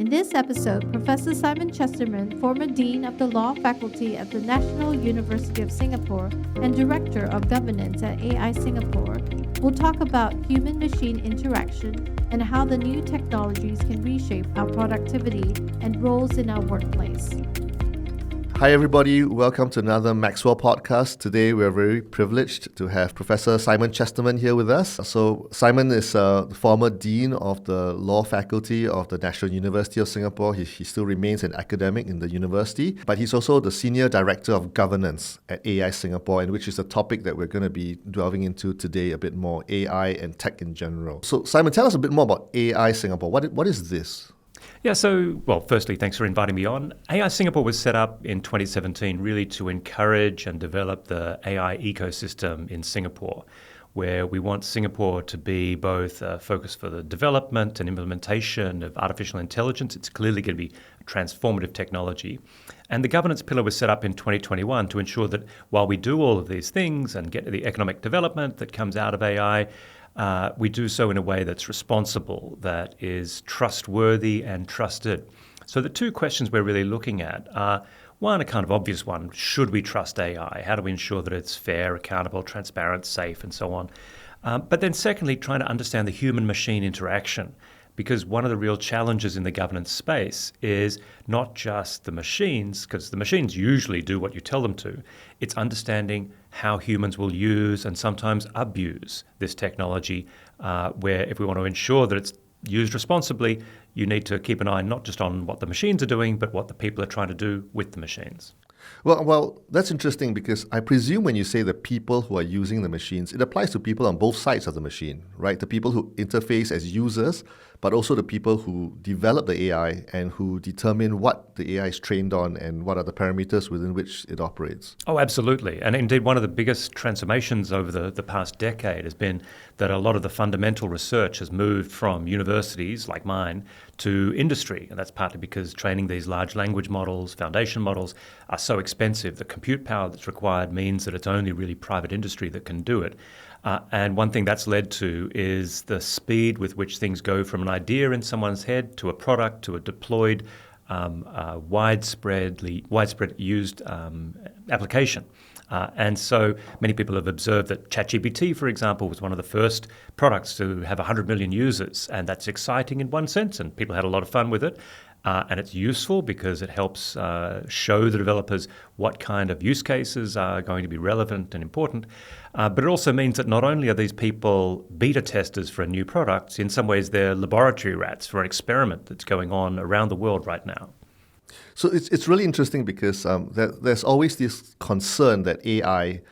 In this episode, Professor Simon Chesterman, former Dean of the Law Faculty at the National University of Singapore and Director of Governance at AI Singapore, will talk about human-machine interaction and how the new technologies can reshape our productivity and roles in our workplace. Hi everybody, welcome to another Maxwell podcast. Today we're very privileged to have Professor Simon Chesterman here with us. So Simon is the former Dean of the Law Faculty of the National University of Singapore. He still remains an academic in the university, but he's also the Senior Director of Governance at AI Singapore, and which is a topic that we're going to be delving into today a bit more, AI and tech in general. So Simon, tell us a bit more about AI Singapore. What is this? Yeah, firstly, thanks for inviting me on. AI Singapore was set up in 2017 really to encourage and develop the AI ecosystem in Singapore, where we want Singapore to be both a focus for the development and implementation of artificial intelligence. It's clearly going to be a transformative technology. And the governance pillar was set up in 2021 to ensure that while we do all of these things and get the economic development that comes out of AI, we do so in a way that's responsible, that is trustworthy and trusted. So the two questions we're really looking at are, one, a kind of obvious one: should we trust AI? How do we ensure that it's fair, accountable, transparent, safe, and so on? But then secondly, trying to understand the human-machine interaction, because one of the real challenges in the governance space is not just the machines, because the machines usually do what you tell them to. It's understanding how humans will use and sometimes abuse this technology, where if we want to ensure that it's used responsibly, you need to keep an eye not just on what the machines are doing, but what the people are trying to do with the machines. Well, that's interesting because I presume when you say the people who are using the machines, it applies to people on both sides of the machine, right? The people who interface as users, but also the people who develop the AI and who determine what the AI is trained on and what are the parameters within which it operates. Oh, absolutely. And indeed, one of the biggest transformations over the past decade has been that a lot of the fundamental research has moved from universities like mine to industry. And that's partly because training these large language models, foundation models, are so expensive. The compute power that's required means that it's only really private industry that can do it. And one thing that's led to is the speed with which things go from an idea in someone's head to a product to a deployed, widespread used application. And so many people have observed that ChatGPT, for example, was one of the first products to have 100 million users. And that's exciting in one sense, and people had a lot of fun with it. And it's useful because it helps show the developers what kind of use cases are going to be relevant and important. But it also means that not only are these people beta testers for a new product, in some ways they're laboratory rats for an experiment that's going on around the world right now. So it's really interesting because there's always this concern that AI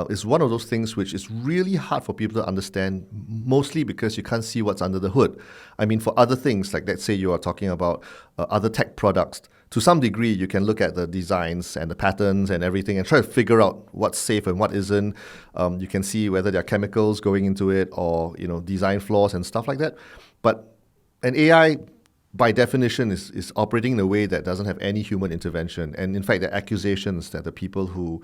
is one of those things which is really hard for people to understand, mostly because you can't see what's under the hood. I mean, for other things, like let's say you are talking about other tech products, to some degree you can look at the designs and the patterns and everything and try to figure out what's safe and what isn't. You can see whether there are chemicals going into it or design flaws and stuff like that. But an AI, by definition, is operating in a way that doesn't have any human intervention. And in fact, the accusations that the people who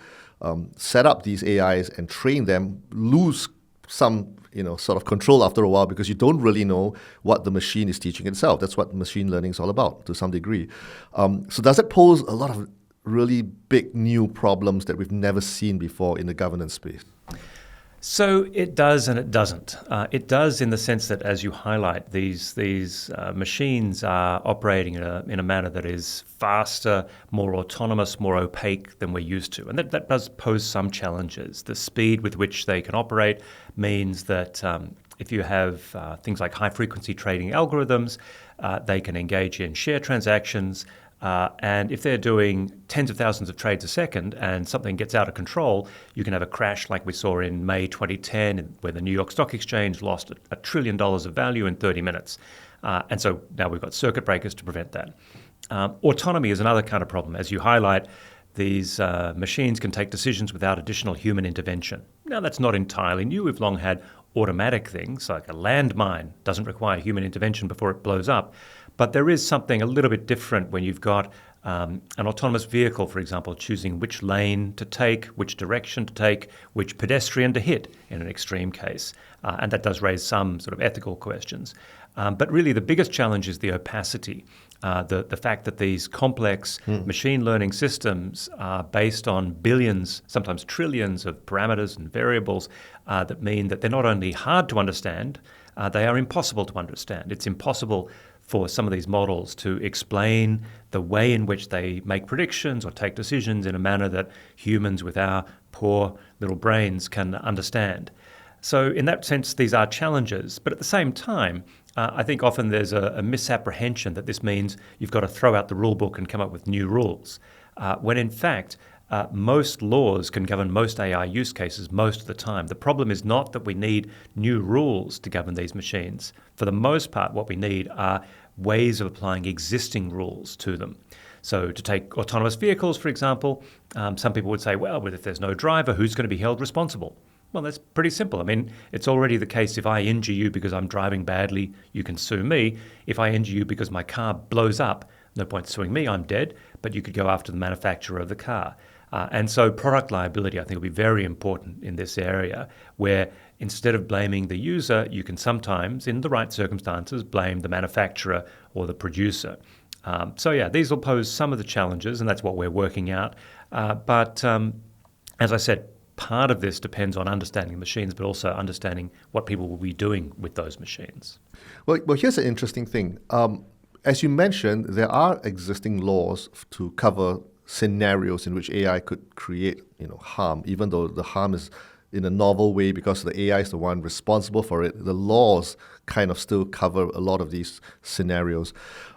set up these AIs and train them lose some sort of control after a while because you don't really know what the machine is teaching itself. That's what machine learning is all about to some degree. So does it pose a lot of really big new problems that we've never seen before in the governance space? So it does and it doesn't. It does in the sense that, as you highlight, these machines are operating in a manner that is faster, more autonomous, more opaque than we're used to. And that does pose some challenges. The speed with which they can operate means that if you have things like high-frequency trading algorithms, they can engage in share transactions. And if they're doing tens of thousands of trades a second and something gets out of control, you can have a crash like we saw in May 2010, where the New York Stock Exchange lost $1 trillion of value in 30 minutes. And so now we've got circuit breakers to prevent that. Autonomy is another kind of problem. As you highlight, these machines can take decisions without additional human intervention. Now, that's not entirely new. We've long had automatic things, like a landmine doesn't require human intervention before it blows up. But there is something a little bit different when you've got An autonomous vehicle, for example, choosing which lane to take, which direction to take, which pedestrian to hit in an extreme case. And that does raise some sort of ethical questions. But really the biggest challenge is the opacity. The fact that these complex machine learning systems are based on billions, sometimes trillions of parameters and variables that mean that they're not only hard to understand, they are impossible to understand. It's impossible for some of these models to explain the way in which they make predictions or take decisions in a manner that humans with our poor little brains can understand. So in that sense, these are challenges. But at the same time, I think often there's a misapprehension that this means you've got to throw out the rule book and come up with new rules, when in fact, most laws can govern most AI use cases most of the time. The problem is not that we need new rules to govern these machines. For the most part, what we need are ways of applying existing rules to them. So to take autonomous vehicles, for example, some people would say, well, if there's no driver, who's going to be held responsible? Well, that's pretty simple. I mean, it's already the case if I injure you because I'm driving badly, you can sue me. If I injure you because my car blows up, no point suing me, I'm dead, but you could go after the manufacturer of the car. And so product liability, I think, will be very important in this area, where instead of blaming the user, you can sometimes, in the right circumstances, blame the manufacturer or the producer. These will pose some of the challenges, and that's what we're working out. But as I said, part of this depends on understanding machines, but also understanding what people will be doing with those machines. Well, here's an interesting thing. As you mentioned, there are existing laws to cover scenarios in which AI could create, harm, even though the harm is in a novel way because the AI is the one responsible for it. The laws kind of still cover a lot of these scenarios.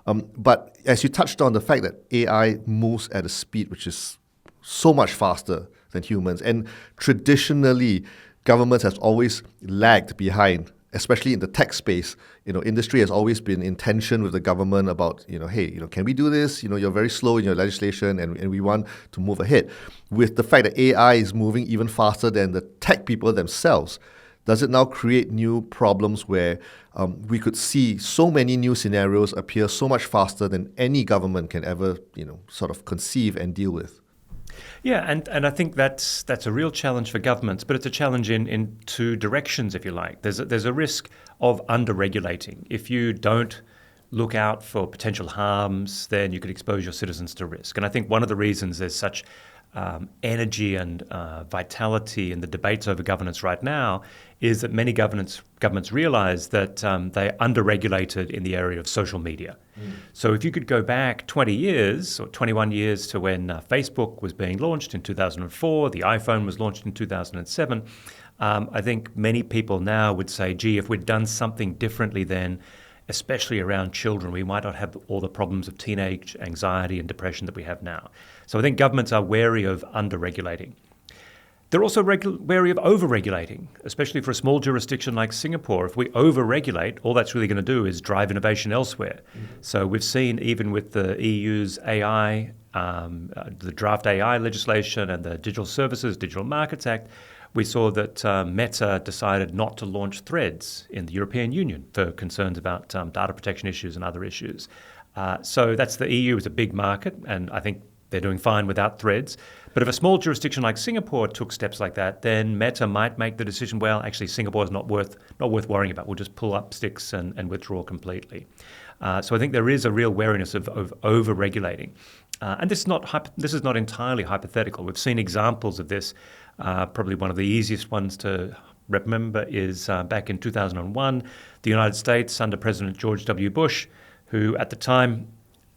But as you touched on, the fact that AI moves at a speed which is so much faster than humans, and traditionally governments have always lagged behind, especially in the tech space. Industry has always been in tension with the government about, hey, can we do this? You're very slow in your legislation and we want to move ahead. With the fact that AI is moving even faster than the tech people themselves, does it now create new problems where we could see so many new scenarios appear so much faster than any government can ever, sort of conceive and deal with? Yeah, and I think that's a real challenge for governments, but it's a challenge in two directions, if you like. There's a risk of under-regulating. If you don't look out for potential harms, then you could expose your citizens to risk. And I think one of the reasons there's such energy and vitality in the debates over governance right now is that many governments realize that they're under-regulated in the area of social media. So if you could go back 20 years or 21 years to when Facebook was being launched in 2004, the iPhone was launched in 2007, I think many people now would say, gee, if we'd done something differently then, especially around children, we might not have all the problems of teenage anxiety and depression that we have now. So I think governments are wary of under-regulating. They're also wary of over-regulating, especially for a small jurisdiction like Singapore. If we over-regulate, all that's really going to do is drive innovation elsewhere. So we've seen, even with the EU's AI, the draft AI legislation and the Digital Services, Digital Markets Act, we saw that Meta decided not to launch Threads in the European Union for concerns about data protection issues and other issues. So that's the EU is a big market, and I think they're doing fine without Threads. But if a small jurisdiction like Singapore took steps like that, then Meta might make the decision, well, actually Singapore is not worth worrying about. We'll just pull up sticks and withdraw completely. So I think there is a real wariness of over-regulating. And this is not entirely hypothetical. We've seen examples of this. Probably one of the easiest ones to remember is back in 2001, the United States under President George W. Bush, who at the time,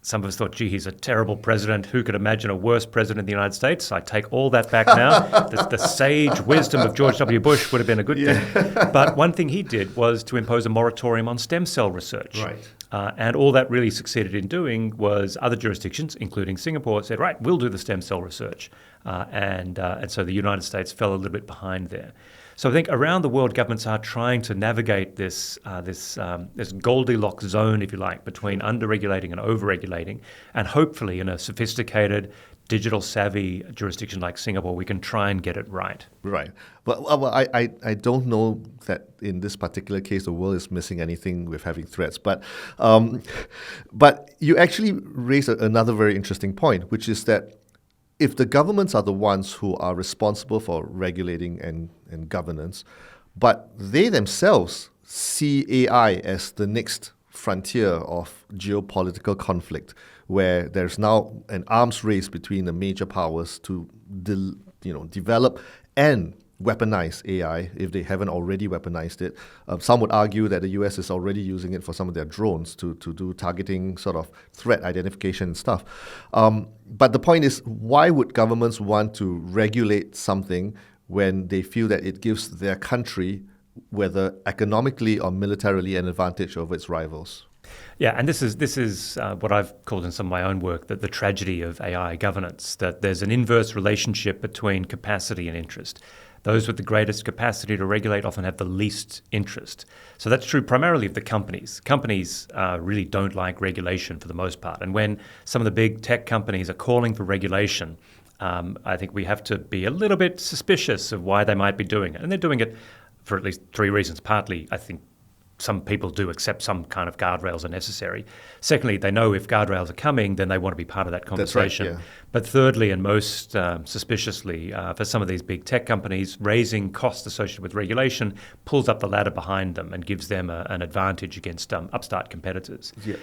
some of us thought, gee, he's a terrible president. Who could imagine a worse president in the United States? I take all that back now. The sage wisdom of George W. Bush would have been a good thing. But one thing he did was to impose a moratorium on stem cell research. Right. And all that really succeeded in doing was other jurisdictions, including Singapore, said, right, we'll do the stem cell research. And so the United States fell a little bit behind there. So I think around the world, governments are trying to navigate this Goldilocks zone, if you like, between under-regulating and over-regulating, and hopefully in a sophisticated, digital-savvy jurisdiction like Singapore, we can try and get it right. Right. Well, I don't know that in this particular case the world is missing anything with having threats. But you actually raise another very interesting point, which is that if the governments are the ones who are responsible for regulating and governance, but they themselves see AI as the next frontier of geopolitical conflict, where there's now an arms race between the major powers to develop and weaponize AI if they haven't already weaponized it. Some would argue that the US is already using it for some of their drones to do targeting, sort of threat identification and stuff. But the point is, why would governments want to regulate something when they feel that it gives their country, whether economically or militarily, an advantage over its rivals? Yeah, and this is what I've called in some of my own work that the tragedy of AI governance, that there's an inverse relationship between capacity and interest. Those with the greatest capacity to regulate often have the least interest. So that's true primarily of the companies. Companies really don't like regulation for the most part. And when some of the big tech companies are calling for regulation, I think we have to be a little bit suspicious of why they might be doing it. And they're doing it for at least three reasons. Partly, I think, some people do accept some kind of guardrails are necessary. Secondly, they know if guardrails are coming, then they want to be part of that conversation. That's right, yeah. But thirdly, and most suspiciously, for some of these big tech companies, raising costs associated with regulation pulls up the ladder behind them and gives them an advantage against upstart competitors. Yeah.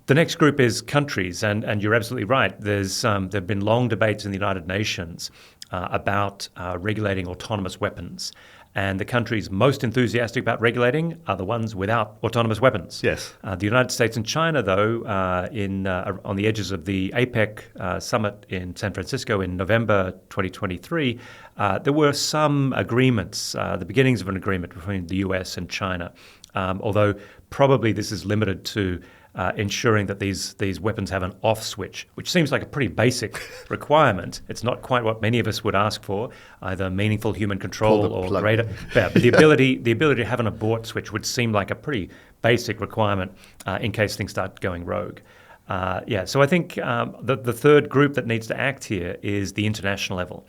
The next group is countries, and you're absolutely right. There have been long debates in the United Nations about regulating autonomous weapons. And the countries most enthusiastic about regulating are the ones without autonomous weapons. Yes. The United States and China, though, on the edges of the APEC summit in San Francisco in November 2023, there were some agreements, the beginnings of an agreement between the US and China, although probably this is limited to ensuring that these weapons have an off switch, which seems like a pretty basic requirement. It's not quite what many of us would ask for, either meaningful human control or greater. Yeah, but the ability to have an abort switch would seem like a pretty basic requirement in case things start going rogue. So I think the third group that needs to act here is the international level.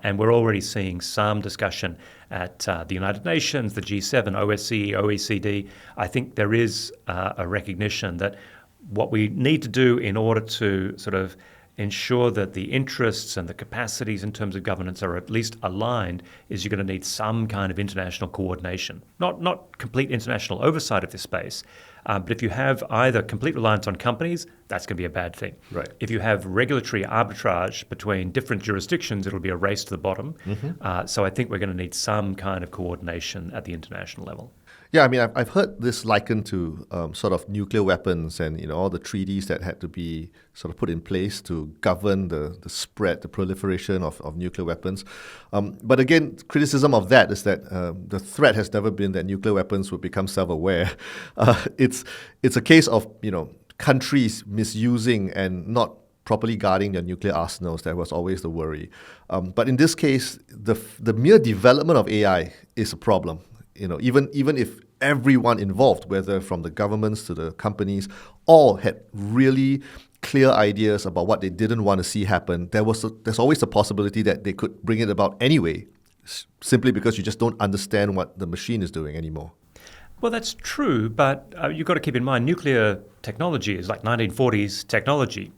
And we're already seeing some discussion at the United Nations, the G7, OSCE, OECD. I think there is a recognition that what we need to do in order to sort of ensure that the interests and the capacities in terms of governance are at least aligned is you're going to need some kind of international coordination. Not complete international oversight of this space, but if you have either complete reliance on companies, that's going to be a bad thing. Right. If you have regulatory arbitrage between different jurisdictions, it'll be a race to the bottom. Mm-hmm. So I think we're going to need some kind of coordination at the international level. Yeah, I mean, I've heard this likened to sort of nuclear weapons and all the treaties that had to be sort of put in place to govern the spread, the proliferation of nuclear weapons. But again, criticism of that is that the threat has never been that nuclear weapons would become self-aware. It's a case of countries misusing and not properly guarding their nuclear arsenals. That was always the worry. But in this case, the mere development of AI is a problem. Even if everyone involved, whether from the governments to the companies, all had really clear ideas about what they didn't want to see happen, there's always a possibility that they could bring it about anyway, simply because you just don't understand what the machine is doing anymore. Well, that's true, but you've got to keep in mind nuclear technology is like 1940s technology.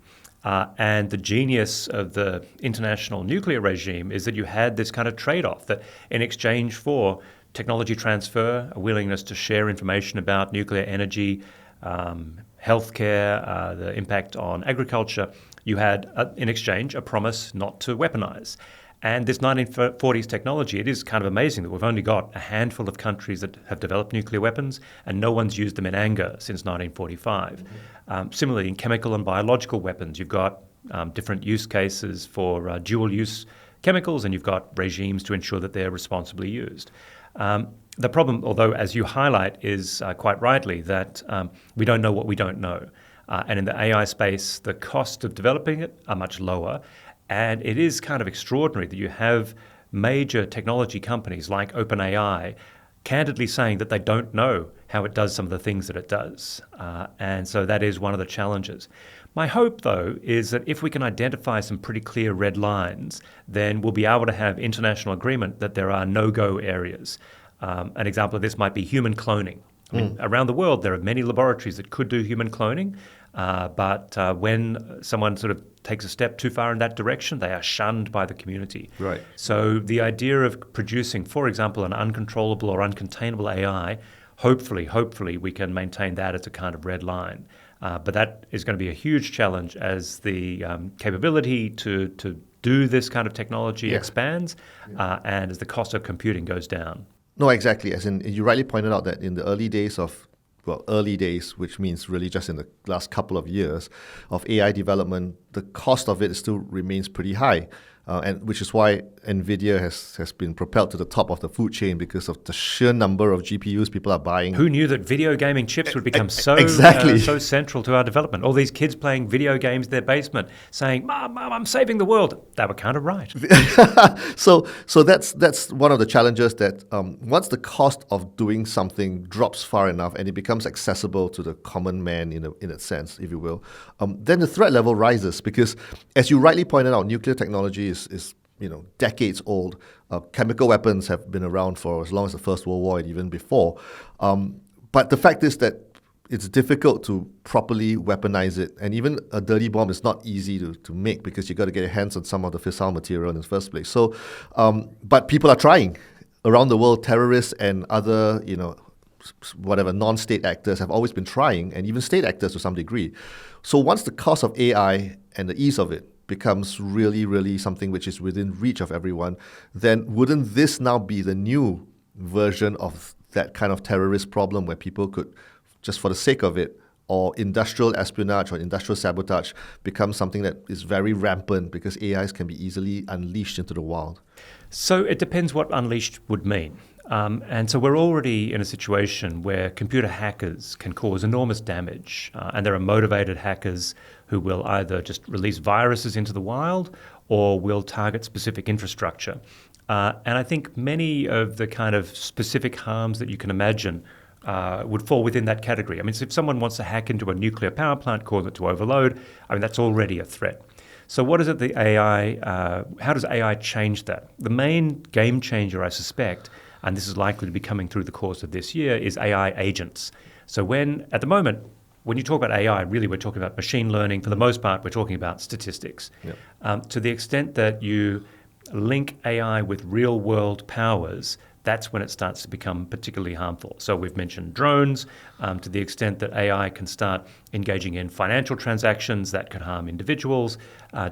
And the genius of the international nuclear regime is that you had this kind of trade-off that in exchange for technology transfer, a willingness to share information about nuclear energy, healthcare, the impact on agriculture, you had, in exchange, a promise not to weaponize. And this 1940s technology, it is kind of amazing that we've only got a handful of countries that have developed nuclear weapons, and no one's used them in anger since 1945. Mm-hmm. Similarly, in chemical and biological weapons, you've got different use cases for dual-use chemicals, and you've got regimes to ensure that they're responsibly used. The problem, although, as you highlight, is quite rightly that we don't know what we don't know. And in the AI space, the cost of developing it are much lower. And it is kind of extraordinary that you have major technology companies like OpenAI candidly saying that they don't know how it does some of the things that it does. And so that is one of the challenges. My hope, though, is that if we can identify some pretty clear red lines, then we'll be able to have international agreement that there are no-go areas. An example of this might be human cloning. I mean, around the world, there are many laboratories that could do human cloning, but when someone sort of takes a step too far in that direction, they are shunned by the community. Right. So the idea of producing, for example, an uncontrollable or uncontainable AI, hopefully we can maintain that as a kind of red line. But that is going to be a huge challenge as the capability to do this kind of technology expands and as the cost of computing goes down. No, exactly. As in, you rightly pointed out that in the early days, which means really just in the last couple of years of AI development, the cost of it still remains pretty high. And which is why NVIDIA has been propelled to the top of the food chain because of the sheer number of GPUs people are buying. Who knew that video gaming chips would become so central to our development? All these kids playing video games in their basement saying, Mom, I'm saving the world. They were kind of right. So that's one of the challenges that once the cost of doing something drops far enough and it becomes accessible to the common man in a sense, if you will, then the threat level rises because, as you rightly pointed out, nuclear technology is decades old. Chemical weapons have been around for as long as the First World War and even before. But the fact is that it's difficult to properly weaponize it. And even a dirty bomb is not easy to make because you got to get your hands on some of the fissile material in the first place. So, but people are trying. Around the world, terrorists and other, whatever non-state actors have always been trying, and even state actors to some degree. So once the cost of AI and the ease of it becomes really, really something which is within reach of everyone, then wouldn't this now be the new version of that kind of terrorist problem where people could, just for the sake of it, or industrial espionage or industrial sabotage become something that is very rampant because AIs can be easily unleashed into the wild? So it depends what unleashed would mean. And so we're already in a situation where computer hackers can cause enormous damage. And there are motivated hackers who will either just release viruses into the wild or will target specific infrastructure. And I think many of the kind of specific harms that you can imagine would fall within that category. I mean, so if someone wants to hack into a nuclear power plant, cause it to overload, I mean, that's already a threat. So what is it the AI, how does AI change that? The main game changer, I suspect, and this is likely to be coming through the course of this year, is AI agents. So at the moment, when you talk about AI, really we're talking about machine learning. For the most part, we're talking about statistics. Yep. To the extent that you link AI with real-world powers, that's when it starts to become particularly harmful. So we've mentioned drones, to the extent that AI can start engaging in financial transactions that could harm individuals,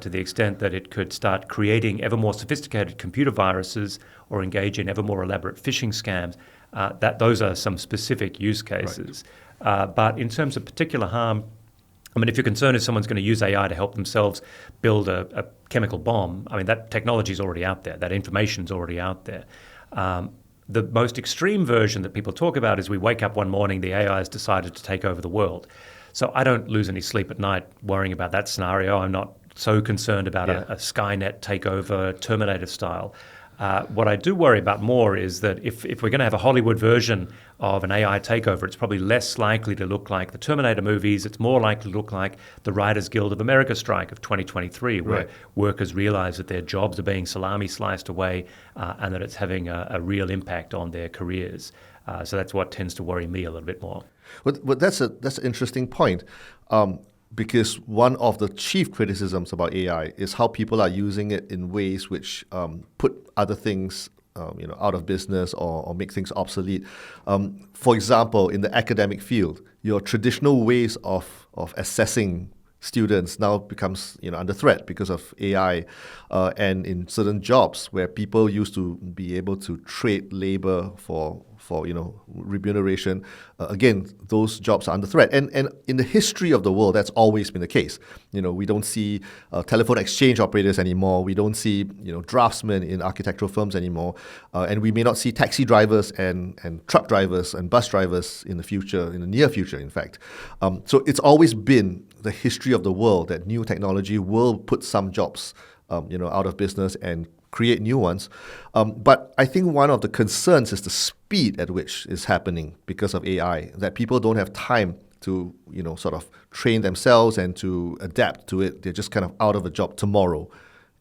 to the extent that it could start creating ever more sophisticated computer viruses or engage in ever more elaborate phishing scams. Those are some specific use cases. Right. But in terms of particular harm, I mean, if your concern is someone's going to use AI to help themselves build a chemical bomb, I mean, that technology is already out there. That information is already out there. The most extreme version that people talk about is we wake up one morning, the AI has decided to take over the world. So I don't lose any sleep at night worrying about that scenario. I'm not so concerned about a Skynet takeover, Terminator style. What I do worry about more is that if we're going to have a Hollywood version of an AI takeover, it's probably less likely to look like the Terminator movies. It's more likely to look like the Writers Guild of America strike of 2023, where workers realize that their jobs are being salami sliced away and that it's having a real impact on their careers. So that's what tends to worry me a little bit more. But that's an interesting point. Because one of the chief criticisms about AI is how people are using it in ways which put other things out of business or make things obsolete. For example, in the academic field, your traditional ways of assessing students now becomes under threat because of AI, and in certain jobs where people used to be able to trade labor for remuneration, again, those jobs are under threat. And in the history of the world, that's always been the case. We don't see telephone exchange operators anymore. We don't see draftsmen in architectural firms anymore, and we may not see taxi drivers and truck drivers and bus drivers in the near future, in fact. So it's always been the history of the world that new technology will put some jobs out of business and create new ones. But I think one of the concerns is the speed at which it's happening because of AI, that people don't have time to, sort of train themselves and to adapt to it. They're just kind of out of a job tomorrow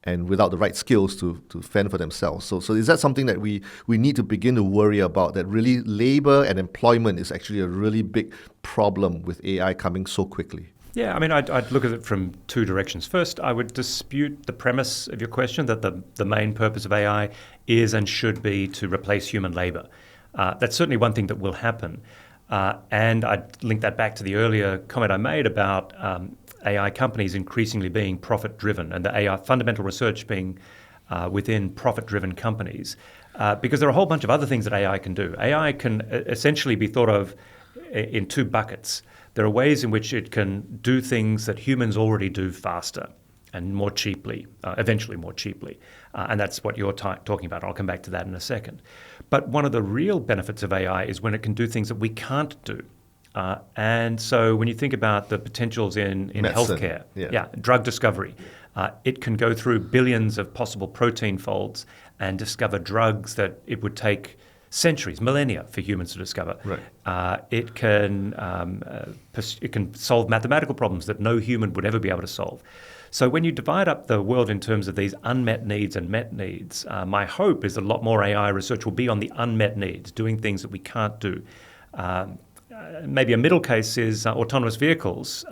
and without the right skills to fend for themselves. So is that something that we need to begin to worry about, that really labor and employment is actually a really big problem with AI coming so quickly? Yeah, I mean, I'd look at it from two directions. First, I would dispute the premise of your question that the main purpose of AI is and should be to replace human labor. That's certainly one thing that will happen. And I'd link that back to the earlier comment I made about AI companies increasingly being profit-driven and the AI fundamental research being within profit-driven companies. Because there are a whole bunch of other things that AI can do. AI can essentially be thought of in two buckets. There are ways in which it can do things that humans already do faster and more cheaply, eventually more cheaply. And that's what you're talking about. I'll come back to that in a second. But one of the real benefits of AI is when it can do things that we can't do. And so when you think about the potentials in healthcare, drug discovery, it can go through billions of possible protein folds and discover drugs that it would take centuries, millennia for humans to discover. Right. It can solve mathematical problems that no human would ever be able to solve. So when you divide up the world in terms of these unmet needs and met needs, my hope is that a lot more AI research will be on the unmet needs, doing things that we can't do. Maybe a middle case is autonomous vehicles.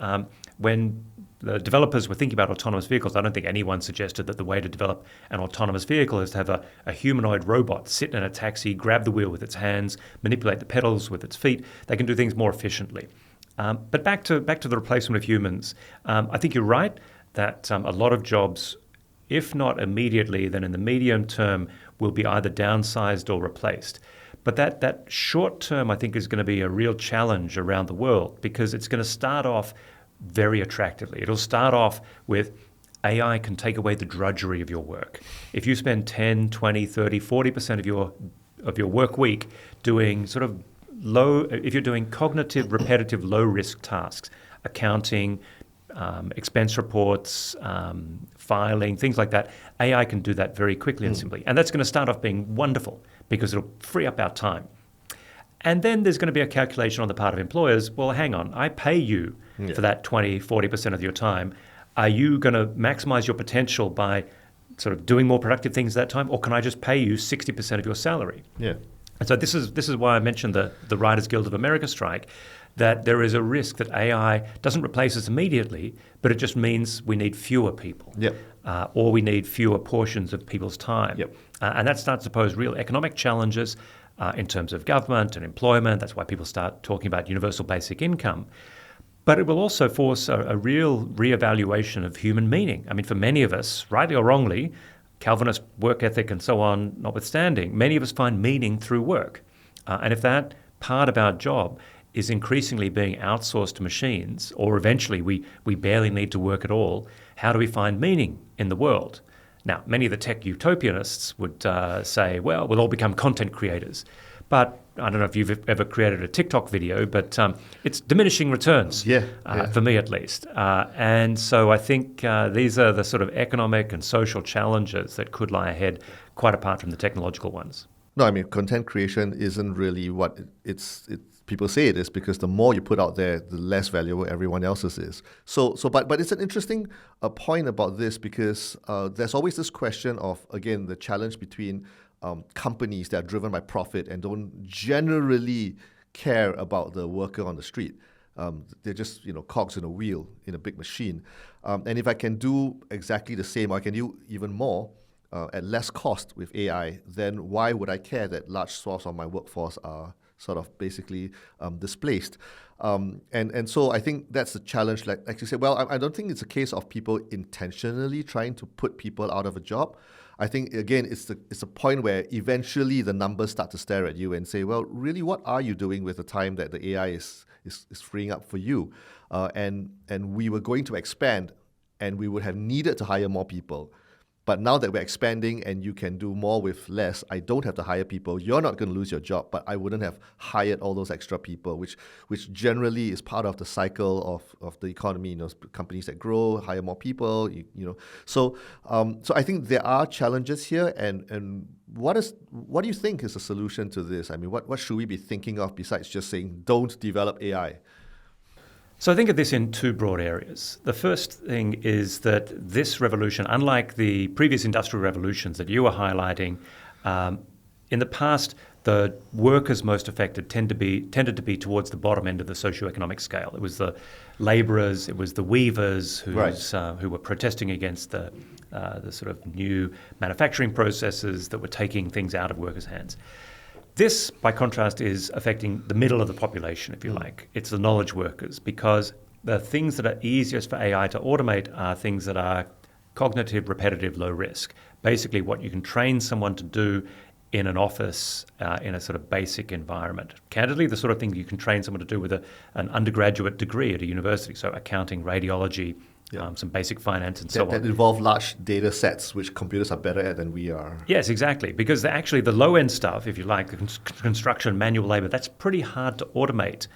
When the developers were thinking about autonomous vehicles, I don't think anyone suggested that the way to develop an autonomous vehicle is to have a humanoid robot sit in a taxi, grab the wheel with its hands, manipulate the pedals with its feet. They can do things more efficiently. But back to the replacement of humans, I think you're right that a lot of jobs, if not immediately, then in the medium term, will be either downsized or replaced. But that short term, I think, is going to be a real challenge around the world because it's going to start off very attractively. It'll start off with AI can take away the drudgery of your work. If you spend 10, 20, 30, 40% of your work week doing sort of if you're doing cognitive, repetitive, low-risk tasks, accounting, expense reports, filing, things like that, AI can do that very quickly and simply. And that's going to start off being wonderful because it'll free up our time. And then there's going to be a calculation on the part of employers. Well, hang on, I pay you for that 20, 40% of your time. Are you going to maximize your potential by sort of doing more productive things that time? Or can I just pay you 60% of your salary? Yeah. And so this is why I mentioned the Writers Guild of America strike, that there is a risk that AI doesn't replace us immediately, but it just means we need fewer people. Yep. Or we need fewer portions of people's time. Yep. And that starts to pose real economic challenges in terms of government and employment. That's why people start talking about universal basic income. But it will also force a real reevaluation of human meaning. I mean, for many of us, rightly or wrongly, Calvinist work ethic and so on notwithstanding, many of us find meaning through work. And if that part of our job is increasingly being outsourced to machines, or eventually we barely need to work at all, how do we find meaning in the world? Now, many of the tech utopianists would say, well, we'll all become content creators. But I don't know if you've ever created a TikTok video, but it's diminishing returns, for me at least. And so I think these are the sort of economic and social challenges that could lie ahead, quite apart from the technological ones. No, I mean, content creation isn't really what people say it is, because the more you put out there, the less valuable everyone else's is. But it's an interesting point about this, because there's always this question of, again, the challenge between companies that are driven by profit and don't generally care about the worker on the street. They're just cogs in a wheel in a big machine. And if I can do exactly the same, or I can do even more at less cost with AI, then why would I care that large swaths of my workforce are sort of basically displaced? And so I think that's the challenge. Like you said, well, I don't think it's a case of people intentionally trying to put people out of a job. I think, again, it's a point where eventually the numbers start to stare at you and say, well, really, what are you doing with the time that the AI is freeing up for you? And we were going to expand, and we would have needed to hire more people. But now that we're expanding and you can do more with less, I don't have to hire people. You're not going to lose your job, but I wouldn't have hired all those extra people, which generally is part of the cycle of the economy. Companies that grow hire more people. So I think there are challenges here. And what do you think is the solution to this? I mean, what should we be thinking of besides just saying don't develop AI? So I think of this in two broad areas. The first thing is that this revolution, unlike the previous industrial revolutions that you were highlighting, in the past, the workers most affected tended to be towards the bottom end of the socioeconomic scale. It was the labourers, it was the weavers who were protesting against the sort of new manufacturing processes that were taking things out of workers' hands. This, by contrast, is affecting the middle of the population, if you like. It's the knowledge workers, because the things that are easiest for AI to automate are things that are cognitive, repetitive, low risk. Basically, what you can train someone to do in an office, in a sort of basic environment. Candidly, the sort of thing you can train someone to do with an undergraduate degree at a university, so accounting, radiology, some basic finance and so on. That involve large data sets, which computers are better at than we are. Yes, exactly. Because actually the low-end stuff, if you like, the construction, manual labor, that's pretty hard to automate.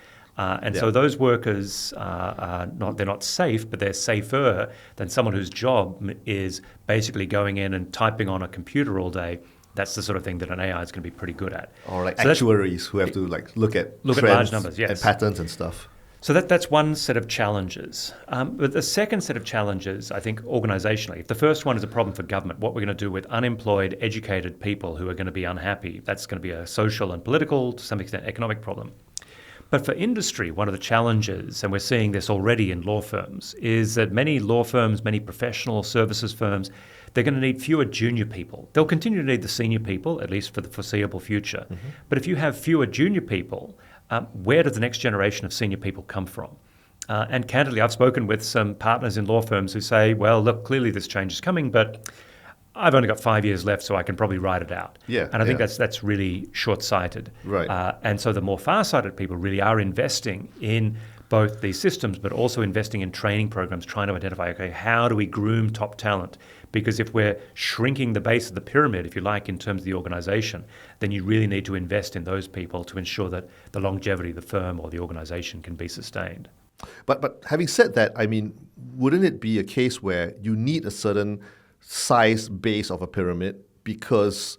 So those workers they're not safe, but they're safer than someone whose job is basically going in and typing on a computer all day. That's the sort of thing that an AI is going to be pretty good at. Or like actuaries who have to look at large numbers, yes, and patterns and stuff. So that's one set of challenges. But the second set of challenges, I think, organisationally, if the first one is a problem for government, what we're going to do with unemployed, educated people who are going to be unhappy, that's going to be a social and political, to some extent, economic problem. But for industry, one of the challenges, and we're seeing this already in law firms, is that many law firms, many professional services firms, they're going to need fewer junior people. They'll continue to need the senior people, at least for the foreseeable future. Mm-hmm. But if you have fewer junior people, where does the next generation of senior people come from? And candidly, I've spoken with some partners in law firms who say, well, look, clearly this change is coming, but I've only got 5 years left, so I can probably ride it out. Yeah, and I think that's really short-sighted. Right. And so the more far-sighted people really are investing in both these systems, but also investing in training programs, trying to identify, okay, how do we groom top talent? Because if we're shrinking the base of the pyramid, if you like, in terms of the organization, then you really need to invest in those people to ensure that the longevity of the firm or the organization can be sustained. But having said that, I mean, wouldn't it be a case where you need a certain size base of a pyramid because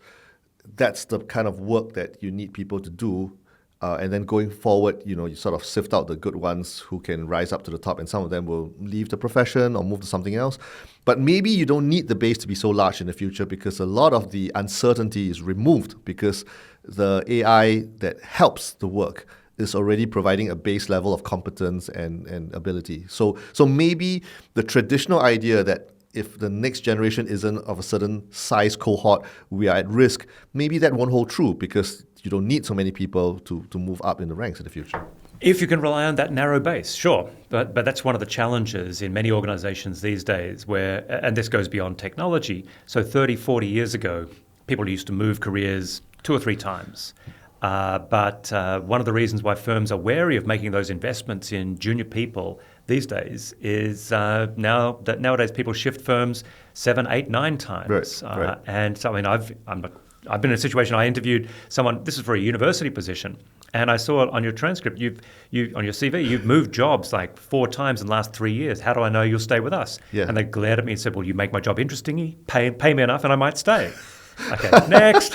that's the kind of work that you need people to do? And then going forward, you sort of sift out the good ones who can rise up to the top, and some of them will leave the profession or move to something else. But maybe you don't need the base to be so large in the future because a lot of the uncertainty is removed because the AI that helps the work is already providing a base level of competence and ability. So maybe the traditional idea that if the next generation isn't of a certain size cohort, we are at risk, maybe that won't hold true because you don't need so many people to move up in the ranks in the future. If you can rely on that narrow base, sure. But that's one of the challenges in many organizations these days where, and this goes beyond technology. So 30, 40 years ago, people used to move careers 2 or 3 times. But one of the reasons why firms are wary of making those investments in junior people these days is nowadays people shift firms 7, 8, 9 times. Right. And so, I mean, I've been in a situation, I interviewed someone, this is for a university position, and I saw on your transcript, on your CV, you've moved jobs like 4 times in the last 3 years. How do I know you'll stay with us? Yeah. And they glared at me and said, well, you make my job interesting, pay me enough, and I might stay. Okay, next.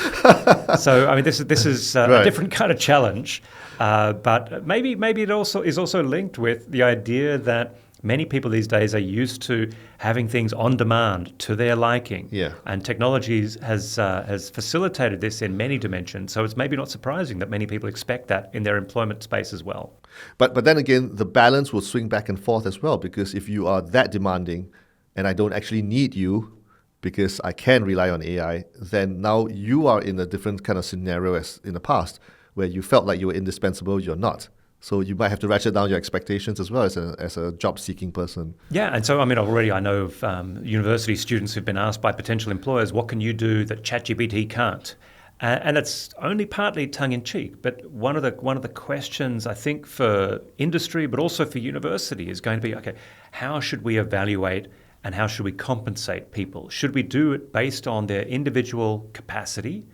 So, I mean, this is a different kind of challenge, but maybe it also is also linked with the idea that many people these days are used to having things on demand to their liking. Yeah. And technology has facilitated this in many dimensions. So it's maybe not surprising that many people expect that in their employment space as well. But then again, the balance will swing back and forth as well, because if you are that demanding and I don't actually need you because I can rely on AI, then now you are in a different kind of scenario as in the past where you felt like you were indispensable, you're not. So you might have to ratchet down your expectations as well as a job-seeking person. Yeah, and so I mean, already I know of university students who've been asked by potential employers, what can you do that ChatGPT can't? And it's only partly tongue-in-cheek, but one of the questions I think for industry, but also for university, is going to be, okay, how should we evaluate and how should we compensate people? Should we do it based on their individual capacity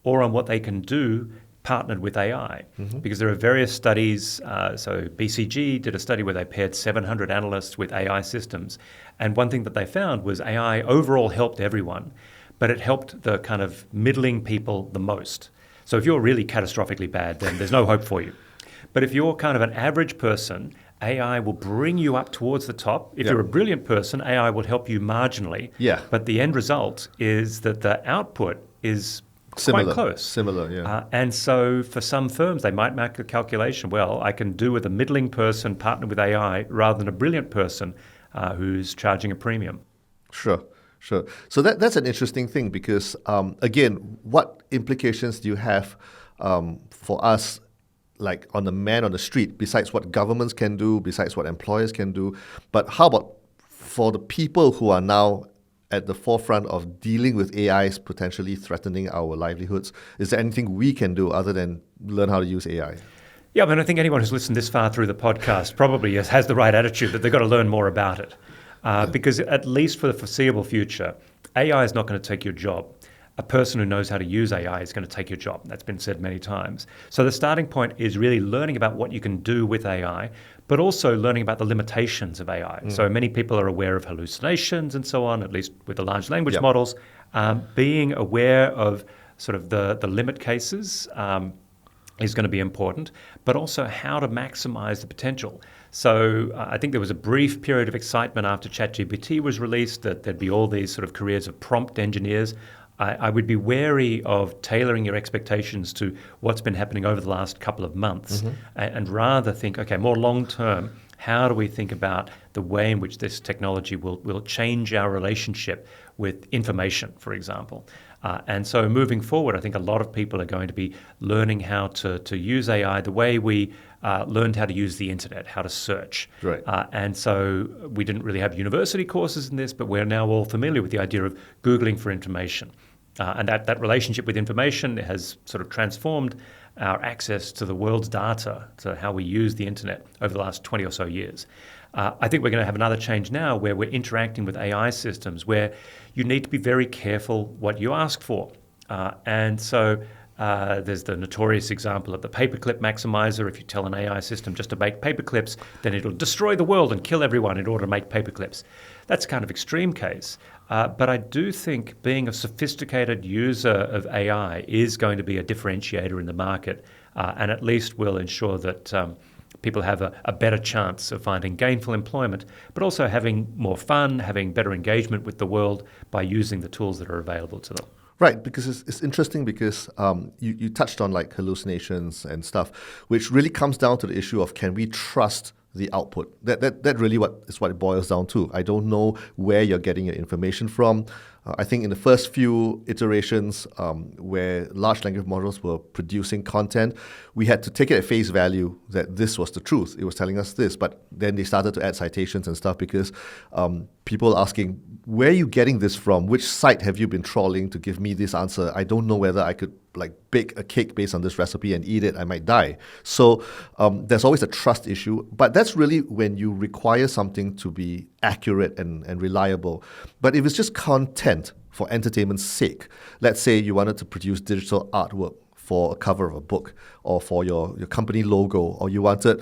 or on what they can do partnered with AI? Because there are various studies. So BCG did a study where they paired 700 analysts with AI systems. And one thing that they found was AI overall helped everyone, but it helped the kind of middling people the most. So if you're really catastrophically bad, then there's no hope for you. But if you're kind of an average person, AI will bring you up towards the top. If you're a brilliant person, AI will help you marginally. Yeah. But the end result is that the output is Similar. quite close. Similar, yeah. And so for some firms, they might make a calculation, well, I can do with a middling person partnered with AI rather than a brilliant person who's charging a premium. Sure. So that's an interesting thing because, again, what implications do you have for us, like on the man on the street, besides what governments can do, besides what employers can do? But how about for the people who are now at the forefront of dealing with AIs potentially threatening our livelihoods? Is there anything we can do other than learn how to use AI? Yeah, I think anyone who's listened this far through the podcast probably has the right attitude that they've got to learn more about it. Because at least for the foreseeable future, AI is not going to take your job. A person who knows how to use AI is going to take your job. That's been said many times. So the starting point is really learning about what you can do with AI, but also learning about the limitations of AI. So many people are aware of hallucinations and so on, at least with the large language models. Being aware of sort of the limit cases is going to be important, but also how to maximize the potential. So I think there was a brief period of excitement after ChatGPT was released that there'd be all these sort of careers of prompt engineers. I would be wary of tailoring your expectations to what's been happening over the last couple of months and rather think, okay, more long term, how do we think about the way in which this technology will change our relationship with information, for example? And so moving forward, I think a lot of people are going to be learning how to use AI the way we learned how to use the internet, how to search. Right. And so we didn't really have university courses in this, but we're now all familiar with the idea of Googling for information. And that relationship with information has sort of transformed our access to the world's data, to how we use the internet over the last 20 or so years. I think we're going to have another change now where we're interacting with AI systems where you need to be very careful what you ask for. And so there's the notorious example of the paperclip maximizer. If you tell an AI system just to make paperclips, then it'll destroy the world and kill everyone in order to make paperclips. That's a kind of extreme case. But I do think being a sophisticated user of AI is going to be a differentiator in the market and at least will ensure that people have a better chance of finding gainful employment, but also having more fun, having better engagement with the world by using the tools that are available to them. Right, because it's interesting because you touched on like hallucinations and stuff, which really comes down to the issue of can we trust the output? That really what it boils down to. I don't know where you're getting your information from. I think in the first few iterations where large language models were producing content, we had to take it at face value that this was the truth. It was telling us this, but then they started to add citations and stuff because people asking, where are you getting this from? Which site have you been trawling to give me this answer? I don't know whether I could like bake a cake based on this recipe and eat it. I might die. So there's always a trust issue, but that's really when you require something to be accurate and reliable. But if it's just content for entertainment's sake, let's say you wanted to produce digital artwork for a cover of a book or for your company logo, or you wanted,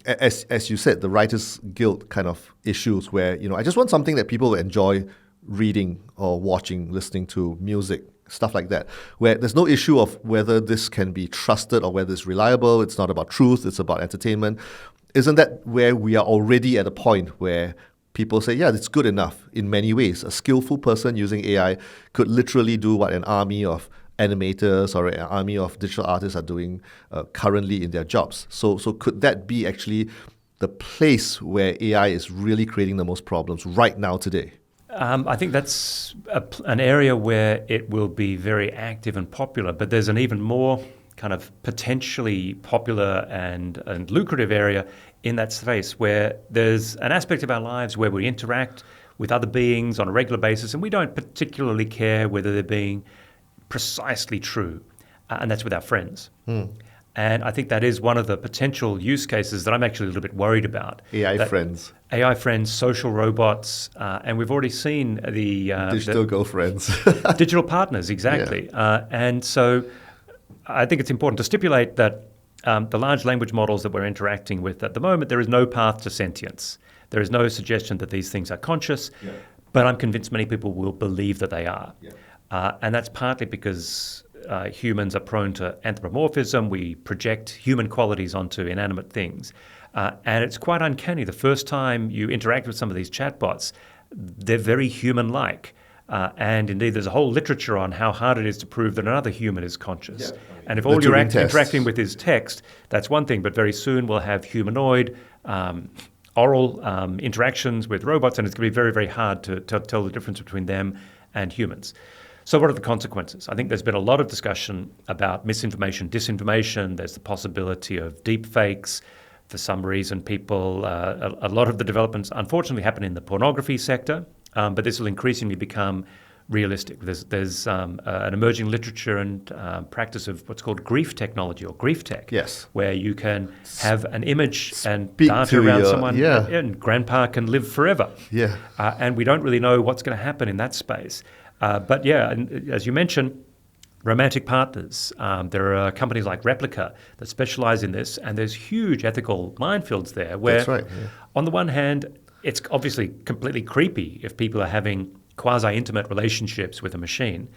as you said, the Writers Guild kind of issues where, I just want something that people will enjoy reading or watching, listening to music, stuff like that, where there's no issue of whether this can be trusted or whether it's reliable. It's not about truth, it's about entertainment. Isn't that where we are already at a point where people say, yeah, it's good enough in many ways? A skillful person using AI could literally do what an army of animators or an army of digital artists are doing currently in their jobs. So could that be actually the place where AI is really creating the most problems right now today? I think that's an area where it will be very active and popular, but there's an even more kind of potentially popular and lucrative area in that space where there's an aspect of our lives where we interact with other beings on a regular basis and we don't particularly care whether they're being precisely true, and that's with our friends. And I think that is one of the potential use cases that I'm actually a little bit worried about. AI friends. AI friends, social robots, and we've already seen the Digital girlfriends. digital partners, exactly. And so I think it's important to stipulate that the large language models that we're interacting with at the moment, there is no path to sentience. There is no suggestion that these things are conscious, but I'm convinced many people will believe that they are. And that's partly because humans are prone to anthropomorphism. We project human qualities onto inanimate things. And it's quite uncanny. The first time you interact with some of these chatbots, they're very human-like. And indeed, there's a whole literature on how hard it is to prove that another human is conscious. And if all you're interacting with is text, that's one thing. But very soon we'll have humanoid, oral interactions with robots, and it's going to be very, very hard to tell the difference between them and humans. So what are the consequences? I think there's been a lot of discussion about misinformation, disinformation. There's the possibility of deep fakes. For some reason, people, a lot of the developments unfortunately happen in the pornography sector, but this will increasingly become realistic. There's an emerging literature and practice of what's called grief technology or grief tech, where you can have an image and dance around someone, and grandpa can live forever. And we don't really know what's going to happen in that space. But and as you mentioned, romantic partners. There are companies like Replica that specialize in this, and there's huge ethical minefields there where, on the one hand, it's obviously completely creepy if people are having quasi-intimate relationships with a machine.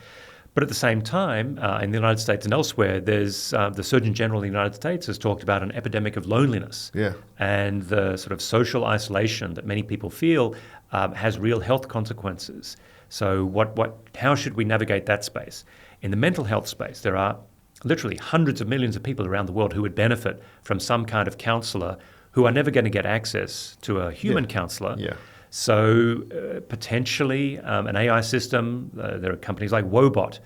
But at the same time, in the United States and elsewhere, there's the Surgeon General of the United States has talked about an epidemic of loneliness. And the sort of social isolation that many people feel has real health consequences. So how should we navigate that space? In the mental health space, there are literally hundreds of millions of people around the world who would benefit from some kind of counsellor who are never going to get access to a human counsellor. So potentially an AI system, there are companies like Wobot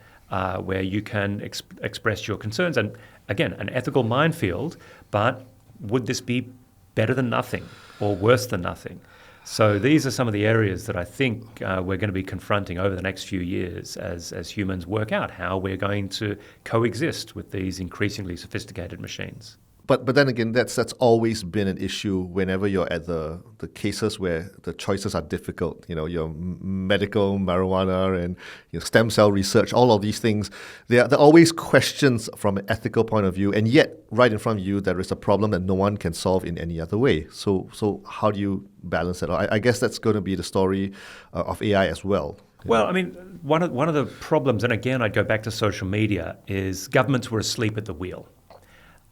where you can express your concerns. And again, an ethical minefield, but would this be better than nothing or worse than nothing? So these are some of the areas that I think we're going to be confronting over the next few years as humans work out how we're going to coexist with these increasingly sophisticated machines. But then again, that's always been an issue whenever you're at the cases where the choices are difficult. You know, your medical marijuana and stem cell research, all of these things. There are always questions from an ethical point of view, and yet right in front of you there is a problem that no one can solve in any other way. So how do you balance it? I guess that's going to be the story of AI as well. Well, I mean, one of the problems, and again, I'd go back to social media, is governments were asleep at the wheel.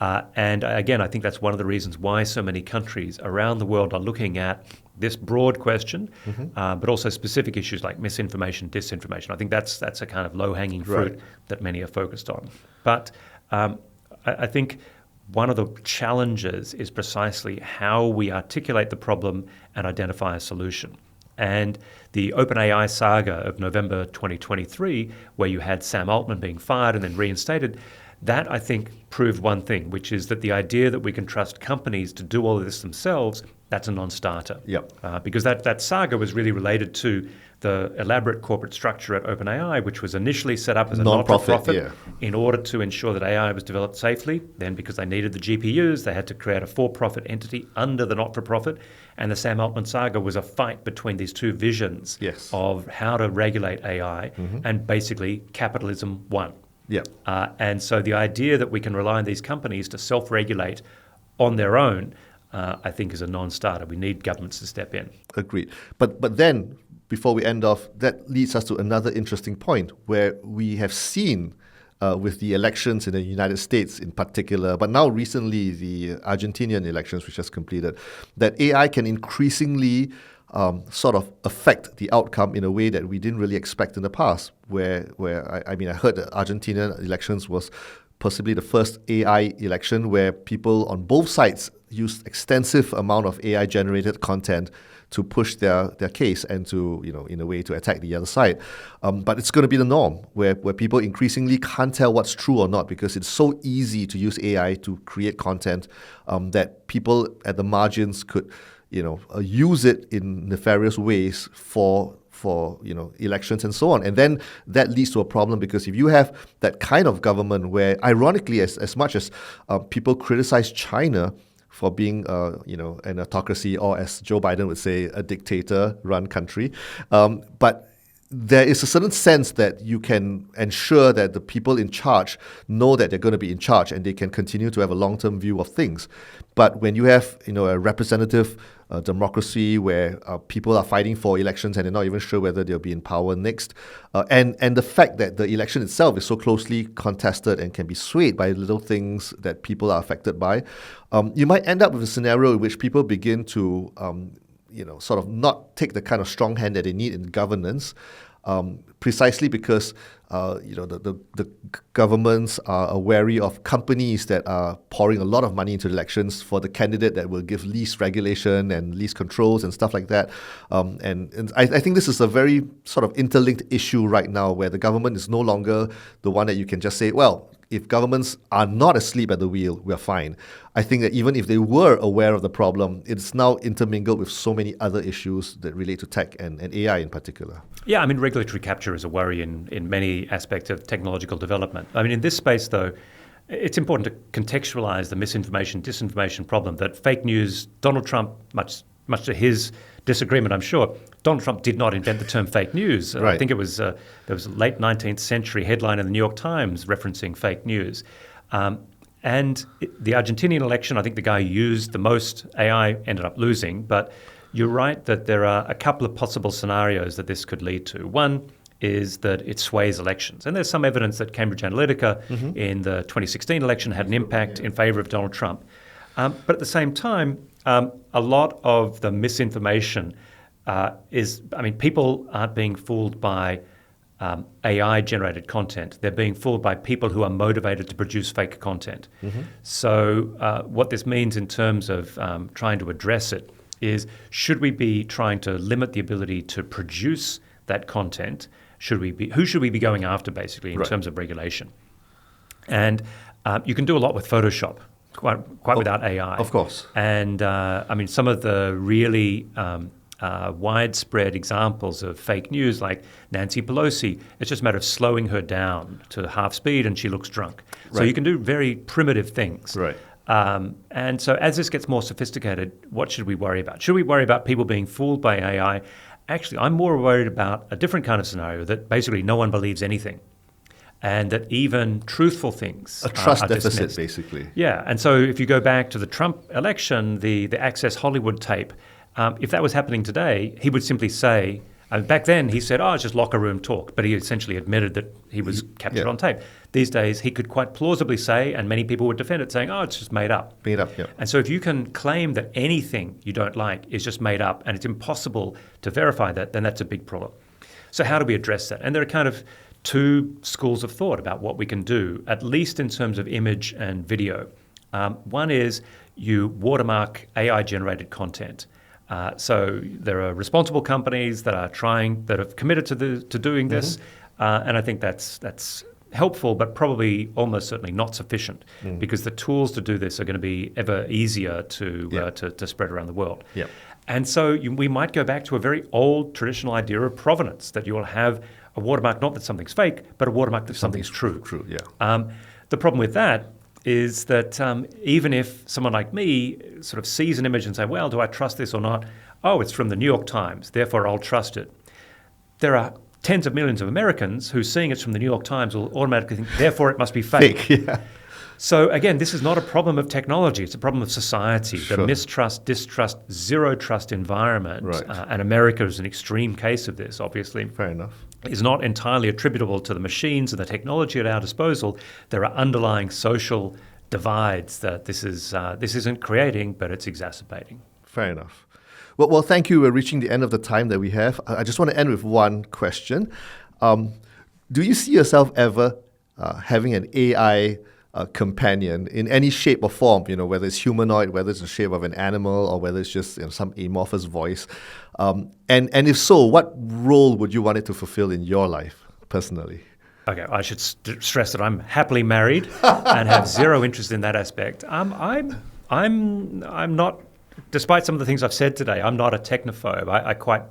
And again, I think that's one of the reasons why so many countries around the world are looking at this broad question, but also specific issues like misinformation, disinformation. I think that's a kind of low-hanging fruit that many are focused on. But I think one of the challenges is precisely how we articulate the problem and identify a solution. And the OpenAI saga of November 2023, where you had Sam Altman being fired and then reinstated, that, I think, proved one thing, which is that the idea that we can trust companies to do all of this themselves, that's a non-starter. Because that saga was really related to the elaborate corporate structure at OpenAI, which was initially set up as a not-for-profit in order to ensure that AI was developed safely. Then, because they needed the GPUs, they had to create a for-profit entity under the not-for-profit. And the Sam Altman saga was a fight between these two visions of how to regulate AI, and basically capitalism won. And so the idea that we can rely on these companies to self-regulate on their own, I think, is a non-starter. We need governments to step in. Agreed. But then, before we end off, that leads us to another interesting point where we have seen with the elections in the United States in particular, but now recently the Argentinian elections, which has completed, that AI can increasingly sort of affect the outcome in a way that we didn't really expect in the past, where I heard that Argentinian elections was possibly the first AI election where people on both sides used extensive amount of AI-generated content to push their case and to, in a way, to attack the other side. But it's going to be the norm where people increasingly can't tell what's true or not because it's so easy to use AI to create content that people at the margins could use it in nefarious ways for for elections and so on. And then that leads to a problem, because if you have that kind of government where, ironically, as much as people criticize China for being, an autocracy, or as Joe Biden would say, a dictator-run country, but there is a certain sense that you can ensure that the people in charge know that they're going to be in charge and they can continue to have a long-term view of things. But when you have, a representative democracy where people are fighting for elections and they're not even sure whether they'll be in power next, and the fact that the election itself is so closely contested and can be swayed by little things that people are affected by, you might end up with a scenario in which people begin to sort of not take the kind of strong hand that they need in governance, precisely because the governments are wary of companies that are pouring a lot of money into elections for the candidate that will give least regulation and least controls and stuff like that. And I think this is a very sort of interlinked issue right now, where the government is no longer the one that you can just say, well, if governments are not asleep at the wheel, we're fine. I think that even if they were aware of the problem, it's now intermingled with so many other issues that relate to tech and AI in particular. Yeah, I mean, regulatory capture is a worry in many aspects of technological development. I mean, in this space, though, it's important to contextualize the misinformation, disinformation problem that fake news, Donald Trump, much to his disagreement, I'm sure, Donald Trump did not invent the term fake news. Right. I think there was a late 19th century headline in the New York Times referencing fake news. And the Argentinian election, I think the guy who used the most AI ended up losing. But you're right that there are a couple of possible scenarios that this could lead to. One is that it sways elections. And there's some evidence that Cambridge Analytica in the 2016 election had an impact in favor of Donald Trump. But at the same time, a lot of the misinformation people aren't being fooled by AI-generated content. They're being fooled by people who are motivated to produce fake content. So what this means in terms of trying to address it is, should we be trying to limit the ability to produce that content? Who should we be going after, basically, in terms of regulation? And you can do a lot with Photoshop, quite without AI. Of course. And some of the really widespread examples of fake news, like Nancy Pelosi, it's just a matter of slowing her down to half speed and she looks drunk. So you can do very primitive things. Right. And so as this gets more sophisticated, what should we worry about? Should we worry about people being fooled by AI? Actually, I'm more worried about a different kind of scenario, that basically no one believes anything, and that even truthful things a trust are deficit, dismissed. basically. Yeah, and so if you go back to the Trump election, the Access Hollywood tape, if that was happening today, he would simply say, back then he said, it's just locker room talk, but he essentially admitted that he was captured on tape. These days, he could quite plausibly say, and many people would defend it, saying, it's just made up. Made up, yeah. And so if you can claim that anything you don't like is just made up and it's impossible to verify that, then that's a big problem. So how do we address that? And there are kind of two schools of thought about what we can do, at least in terms of image and video. One is you watermark AI-generated content. So there are responsible companies that have committed to doing this, and I think that's helpful, but probably almost certainly not sufficient, because the tools to do this are going to be ever easier to spread around the world. Yeah. And so we might go back to a very old traditional idea of provenance, that you will have a watermark, not that something's fake, but a watermark that something's true. True, yeah. The problem with that is that even if someone like me sort of sees an image and say, well, do I trust this or not? Oh, it's from the New York Times, therefore I'll trust it. There are tens of millions of Americans who, seeing it's from the New York Times, will automatically think, therefore it must be fake. Yeah. So again, this is not a problem of technology, it's a problem of society. Sure. The mistrust, distrust, zero trust environment, and America is an extreme case of this, obviously. Fair enough. Is not entirely attributable to the machines and the technology at our disposal. There are underlying social divides that this isn't creating, but it's exacerbating. Fair enough. Well, thank you. We're reaching the end of the time that we have. I just want to end with one question. Do you see yourself ever having an AI companion in any shape or form, whether it's humanoid, whether it's the shape of an animal, or whether it's just some amorphous voice? And if so, what role would you want it to fulfill in your life, personally? Okay, I should stress that I'm happily married and have zero interest in that aspect. I'm not, despite some of the things I've said today, I'm not a technophobe. I quite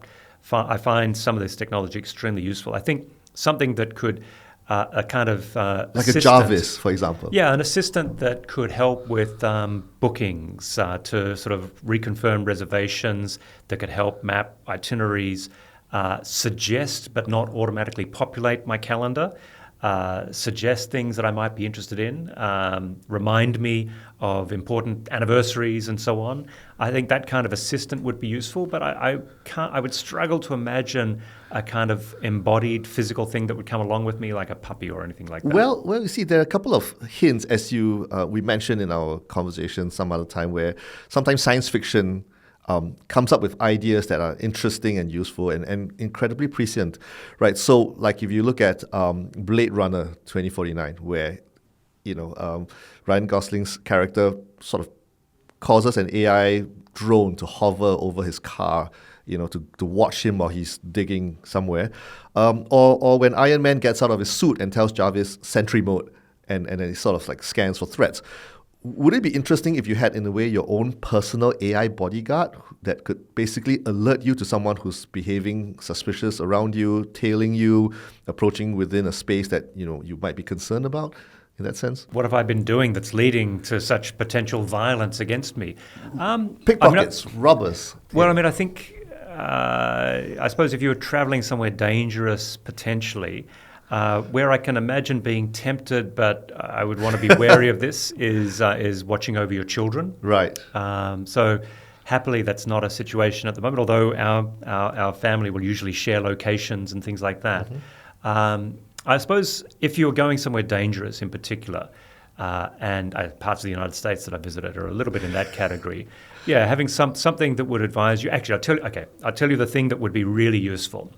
I find some of this technology extremely useful. I think something that could a kind of Like assistant, a Jarvis, for example. yeah, an assistant that could help with bookings, to sort of reconfirm reservations, that could help map itineraries, suggest but not automatically populate my calendar, suggest things that I might be interested in, remind me of important anniversaries and so on. I think that kind of assistant would be useful, but I would struggle to imagine a kind of embodied physical thing that would come along with me, like a puppy or anything like that. Well, you see, there are a couple of hints, as we mentioned in our conversation some other time, where sometimes science fiction comes up with ideas that are interesting and useful and incredibly prescient, right? So, like if you look at Blade Runner 2049, where Ryan Gosling's character sort of causes an AI drone to hover over his car, to watch him while he's digging somewhere, or when Iron Man gets out of his suit and tells Jarvis sentry mode, and then he sort of like scans for threats. Would it be interesting if you had, in a way, your own personal AI bodyguard that could basically alert you to someone who's behaving suspicious around you, tailing you, approaching within a space that you might be concerned about? In that sense, what have I been doing that's leading to such potential violence against me? Pickpockets, robbers. Well, I think, I suppose if you were traveling somewhere dangerous, potentially, where I can imagine being tempted, but I would want to be wary of this, is watching over your children. Right. So happily, that's not a situation at the moment, although our family will usually share locations and things like that. Mm-hmm. I suppose if you're going somewhere dangerous in particular, and parts of the United States that I visited are a little bit in that category, yeah, having something that would advise you. Actually, I'll tell you the thing that would be really useful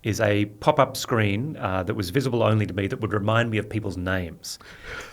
is a pop-up screen that was visible only to me that would remind me of people's names.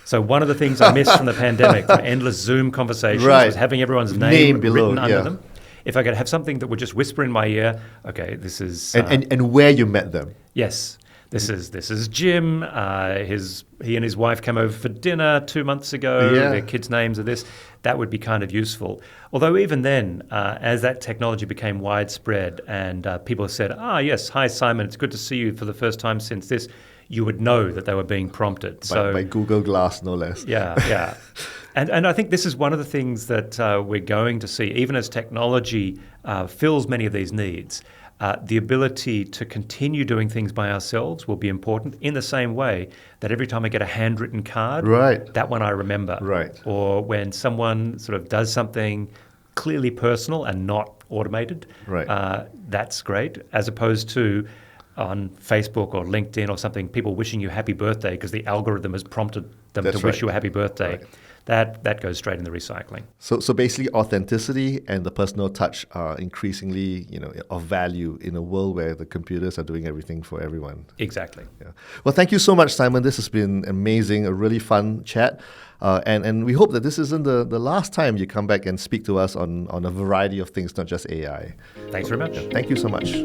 So one of the things I missed from the pandemic, from endless Zoom conversations, was having everyone's name below, written under them. If I could have something that would just whisper in my ear, okay, this is... And where you met them. Yes. This is Jim. He and his wife came over for dinner 2 months ago. Yeah. Their kids' names are this. That would be kind of useful. Although even then, as that technology became widespread and people said, yes, hi, Simon, it's good to see you for the first time since this, you would know that they were being prompted. By Google Glass, no less. Yeah. And I think this is one of the things that we're going to see, even as technology fills many of these needs. The ability to continue doing things by ourselves will be important in the same way that every time I get a handwritten card, right, that one I remember. Right. Or when someone sort of does something clearly personal and not automated, right, that's great, as opposed to on Facebook or LinkedIn or something, people wishing you happy birthday because the algorithm has prompted them to wish you a happy birthday. Right. That goes straight in the recycling. So basically, authenticity and the personal touch are increasingly, of value in a world where the computers are doing everything for everyone. Exactly. Yeah. Well, thank you so much, Simon. This has been amazing, a really fun chat. And we hope that this isn't the last time you come back and speak to us on a variety of things, not just AI. Thanks very much. Thank you so much.